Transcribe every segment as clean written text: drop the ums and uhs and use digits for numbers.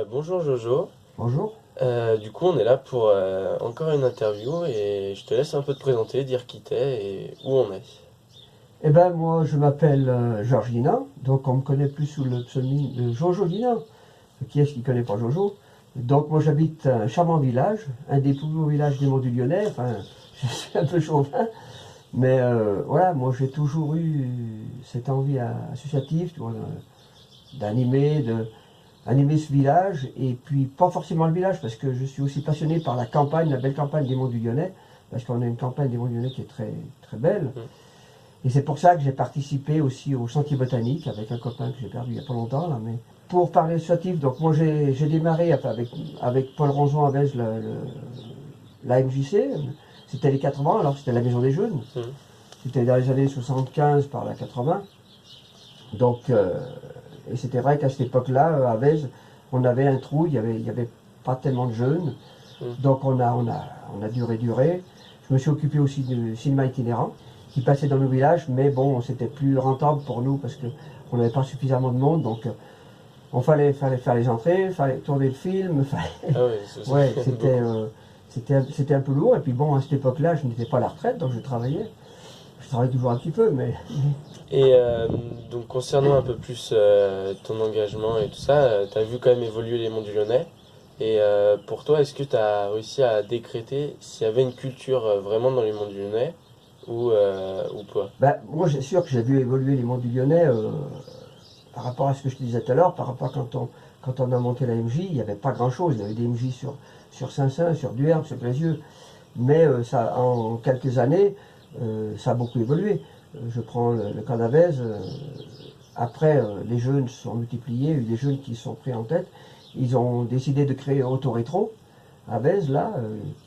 Bonjour Jojo. Bonjour. Du coup, on est là pour encore une interview et je te laisse un peu te présenter, dire qui t'es et où on est. Eh ben moi je m'appelle Georges Guinan, donc on me connaît plus sous le pseudonyme de Jojo Guinan. Qui est-ce qui ne connaît pas Jojo? Donc moi j'habite un charmant village, un des plus beaux villages des Monts du Lyonnais, enfin je suis un peu chauvin, mais voilà, moi j'ai toujours eu cette envie associative, tu vois, d'animer, animer ce village, et puis pas forcément le village, parce que je suis aussi passionné par la campagne, la belle campagne des Monts du Lyonnais, parce qu'on a une campagne des Monts du Lyonnais qui est très, très belle. Et c'est pour ça que j'ai participé aussi au Sentier Botanique avec un copain que j'ai perdu il n'y a pas longtemps. Là, mais pour parler associatif, donc moi j'ai démarré avec Paul Ronzon avec la MJC. C'était les 80, alors c'était la Maison des Jeunes. C'était dans les années 75 par la 80. Donc, et c'était vrai qu'à cette époque-là, à Vez, on avait un trou, il y avait pas tellement de jeunes. Donc on a duré. Je me suis occupé aussi du cinéma itinérant qui passait dans nos villages, mais bon, c'était plus rentable pour nous parce qu'on n'avait pas suffisamment de monde, donc on fallait faire les entrées, fallait tourner le film, Ah oui, ouais, c'était un peu lourd, et puis bon, à cette époque-là, je n'étais pas à la retraite, donc je travaillais. Je travaille toujours un petit peu, mais... Et donc concernant un peu plus ton engagement et tout ça, tu as vu quand même évoluer les Monts du Lyonnais. Et pour toi, est-ce que tu as réussi à décréter s'il y avait une culture vraiment dans les Monts du Lyonnais ou pas? Ben, moi, c'est sûr que j'ai vu évoluer les Monts du Lyonnais par rapport à ce que je te disais tout à l'heure, par rapport à quand on a monté la MJ, il n'y avait pas grand-chose. Il y avait des MJ sur Saint-Saëns, sur Duerbe, sur Grézieux. Mais ça, en quelques années, ça a beaucoup évolué. Je prends le cas d'Avez. Après, les jeunes se sont multipliés, il y a eu des jeunes qui se sont pris en tête. Ils ont décidé de créer Autorétro à Vez, là,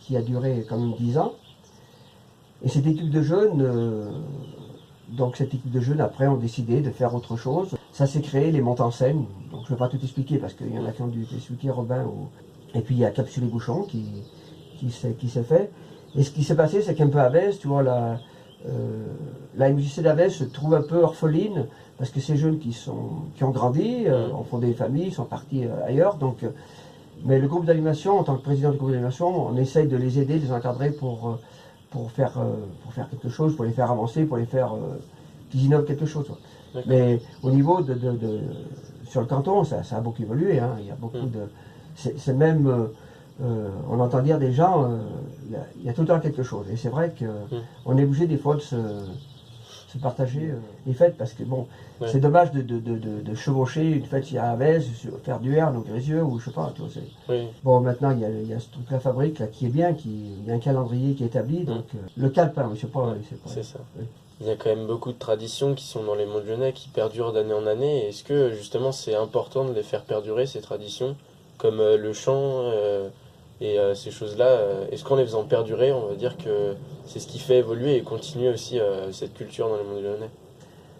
qui a duré quand même 10 ans. Et cette équipe de jeunes, donc cette équipe de jeunes, après, ont décidé de faire autre chose. Ça s'est créé, les montes en scène. Donc je ne vais pas tout expliquer parce qu'il y en a qui ont dû t'expliquer, Robin. Et puis il y a Capsule et Bouchon qui s'est fait. Et ce qui s'est passé, c'est qu'un peu à Vez, tu vois, la MJC d'Avez se trouve un peu orpheline parce que ces jeunes qui ont grandi, ont fondé des familles, sont partis ailleurs. Donc, mais le groupe d'animation, en tant que président du groupe d'animation, on essaye de les aider, de les encadrer pour faire quelque chose, pour les faire avancer, pour les faire qu'ils innovent quelque chose. Mais au niveau sur le canton, ça a beaucoup évolué. Hein. Il y a beaucoup de... C'est même... on entend dire des gens, il y a tout le temps quelque chose. Et c'est vrai qu'on est obligé des fois de se partager les fêtes parce que bon, c'est dommage de chevaucher une fête à Avez, faire du Herne ou Grézieux ou je sais pas. Tu vois, bon, maintenant il y a ce truc la fabrique là, qui est bien, il y a un calendrier qui est établi, donc le calepin, je sais pas. C'est ça. Il y a quand même beaucoup de traditions qui sont dans les Monts du Lyonnais qui perdurent d'année en année. Est-ce que justement c'est important de les faire perdurer, ces traditions, comme le chant et ces choses-là? Est-ce qu'en les faisant perdurer, on va dire que c'est ce qui fait évoluer et continuer aussi cette culture dans les Monts du Lyonnais?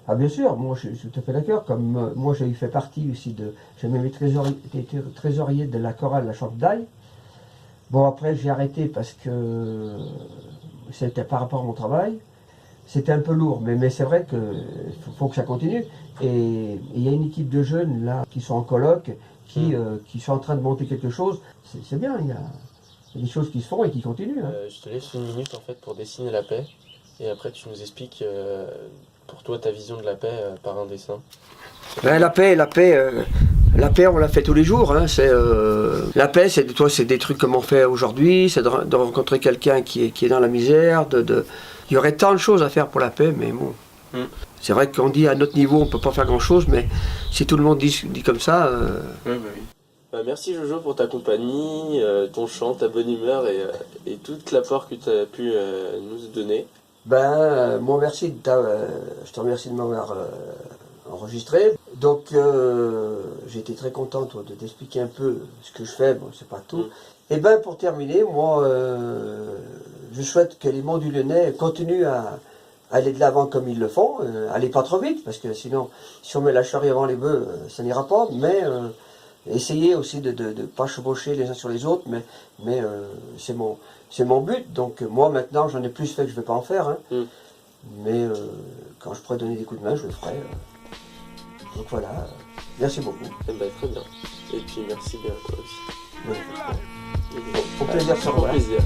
Ah bien sûr, moi je suis tout à fait d'accord. Comme moi j'ai fait partie aussi j'ai même été trésorier de la chorale La Chambre d'Aille. Bon après j'ai arrêté parce que c'était par rapport à mon travail. C'était un peu lourd, mais c'est vrai qu'il faut que ça continue. Et il y a une équipe de jeunes là qui sont en colloque, qui sont en train de monter quelque chose. C'est bien, il y a des choses qui se font et qui continuent. Hein. Je te laisse une minute en fait pour dessiner la paix et après tu nous expliques pour toi ta vision de la paix par un dessin. Ben, la paix, on la fait tous les jours. Hein. La paix, c'est des trucs comme on fait aujourd'hui, c'est de rencontrer quelqu'un qui est dans la misère. Il y aurait tant de choses à faire pour la paix, mais bon. C'est vrai qu'on dit à notre niveau, on ne peut pas faire grand-chose, mais si tout le monde dit comme ça... Merci Jojo pour ta compagnie, ton chant, ta bonne humeur et tout l'apport que tu as pu nous donner. Moi merci, je te remercie de m'avoir enregistré. Donc j'ai été très content toi, de t'expliquer un peu ce que je fais, bon c'est pas tout. Et pour terminer, moi je souhaite que les Monts du Lyonnais continuent à aller de l'avant comme ils le font, aller pas trop vite, parce que sinon si on met la charrue avant les bœufs, ça n'ira pas, mais essayer aussi de ne pas chevaucher les uns sur les autres, mais c'est mon but. Donc moi maintenant j'en ai plus fait que je ne vais pas en faire. Hein. Mais quand je pourrais donner des coups de main, je le ferai. Donc voilà, merci beaucoup. Eh ben, très bien. Et puis merci bien à toi aussi. Au plaisir de se revoir. Au plaisir.